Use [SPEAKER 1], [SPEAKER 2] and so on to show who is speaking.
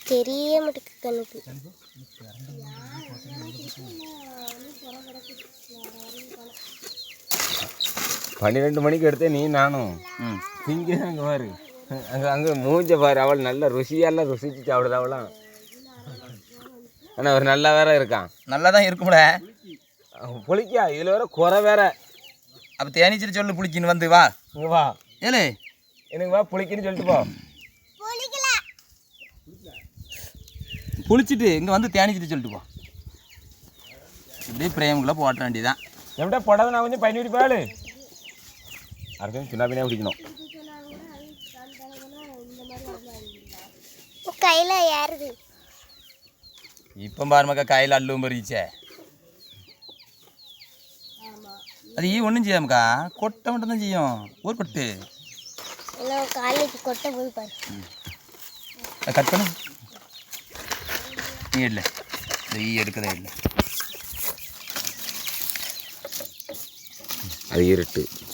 [SPEAKER 1] தெரிய மாட்டேங்குது கண்ணுக்கு.
[SPEAKER 2] 12 மணிக்கு எடுத்தே நீ நானும் திங்க அங்கே பாரு, அங்கே மூஞ்ச பாரு, அவள் நல்ல ருசியெல்லாம் ருசிச்சு சாப்பிடுது அவளாம். ஆனால் அவர் நல்லா வேற இருக்கான்.
[SPEAKER 3] நல்லா தான் இருக்கும்ல,
[SPEAKER 2] புளிக்கா இதில் வேற குறை வேற.
[SPEAKER 3] அப்போ தேனீச்சல் சொல்லு புளிக்கின்னு வந்து வா.
[SPEAKER 2] இங்கே வா
[SPEAKER 3] ஏலே,
[SPEAKER 2] எனக்கு வா புளிக்குன்னு சொல்லிட்டு போ.
[SPEAKER 3] புளிச்சிட்டு இங்கே வந்து தேனீச்சல் சொல்லிட்டு போ. இப்படியே பிரேமுக்குள்ளே போட்ட வேண்டியதான்.
[SPEAKER 2] என்கிட்ட போடாத நான் கொஞ்சம் பயணி பாடு அடுத்த சின்ன பின்னா பிடிக்கணும்.
[SPEAKER 1] கையில் ஏறுது.
[SPEAKER 3] இப்போ பாருமாக்கா கையில் அள்ளும் பறிச்சே. அது ஒன்றும் செய்யாமக்கா, கொட்டை மட்டும் தான் செய்யும். ஒரு கொட்டு
[SPEAKER 1] காலேஜ் கொட்டை போய் பாரு.
[SPEAKER 3] கட் பண்ணு. நீ இல்லை, இந்த எடுக்கதே இல்லை.
[SPEAKER 2] அது இருட்டு.